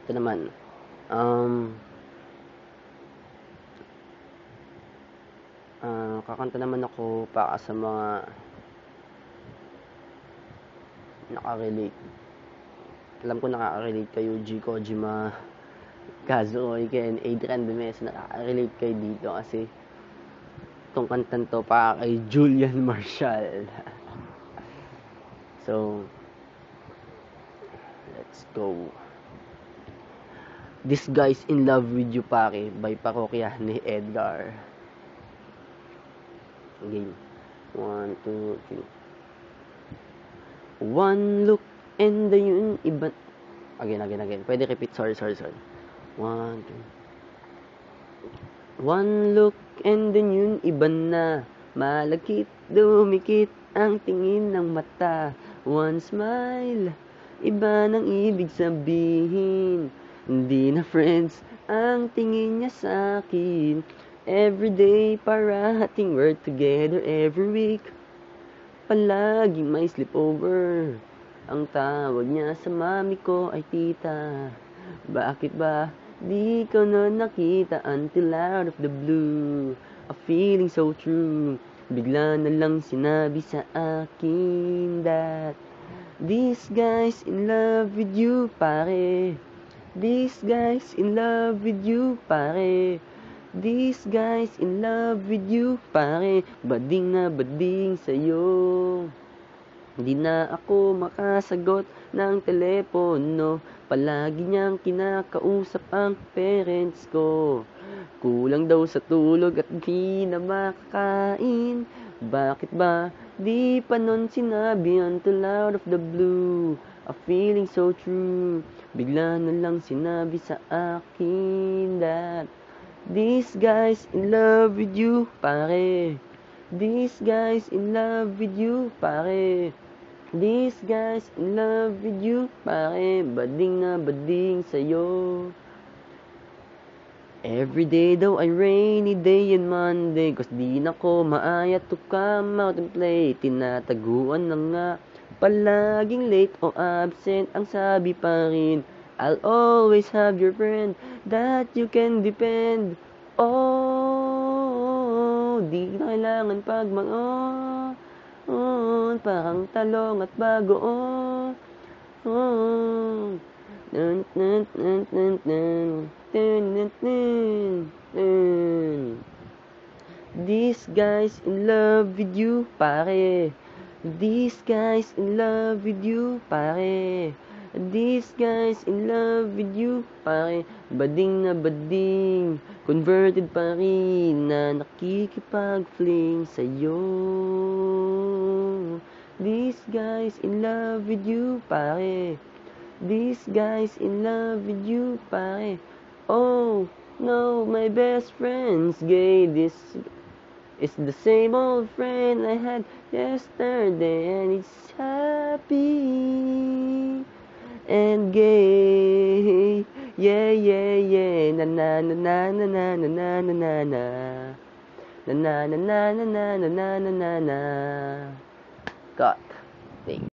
Ito naman. Kakanta naman ako para sa mga nakarelate. Alam ko nakaka-relate kayo, G. Kojima, Kazuo Oiken, Adrian Bemes, nakaka-relate kayo dito kasi itong kantan to para kay Julian Marshall. So, let's go. This Guy's in Love with You Pare by Parokya ni Edgar. Game. 1, 2, 3. One look and the yun iba. Again. Pwede repeat. Sorry. 1, 2. One look and then yun iba na. Malakit, dumikit ang tingin ng mata. One smile, iba nang ibig sabihin. Hindi na friends ang tingin niya sa akin. Everyday parating we're together every week. Palaging may sleepover. Ang tawag niya sa mami ko ay tita. Bakit ba di ko na nakita until out of the blue? A feeling so true. Bigla na lang sinabi sa akin that this guy's in love with you, pare. This guy's in love with you, pare. This guy's in love with you, pare. Bading na bading sa'yo. Hindi na ako makasagot ng telepono. Palagi niyang kinakausap ang parents ko. Kulang daw sa tulog at di na makakain. Bakit ba di pa nun sinabi until out of the blue? A feeling so true. Bigla na lang sinabi sa akin that this guy's in love with you, pare. This guy's in love with you, pare. This guy's in love with you, pare. Bading na bading sa'yo. Everyday daw ay rainy day and Monday, 'cause di na ko maayat to come out and play. Tinataguan na nga, palaging late o absent ang sabi pa rin. I'll always have your friend that you can depend. Oh, di na kailangan pagmangon, parang talong at bagoong. This guy's in love with you, pare. This guy's in love with you, pare. This guy's in love with you, pare. Bading na bading, converted pa rin na nakikipag-fling sa'yo. This guy's in love with you, pare. This guy's in love with you, pare. Oh, no, my best friend's gay. This is the same old friend I had yesterday, and it's happy and gay. Yeah. Na na na na na na na na na na na. Na na na na na na na na na na. Cut. Thank you.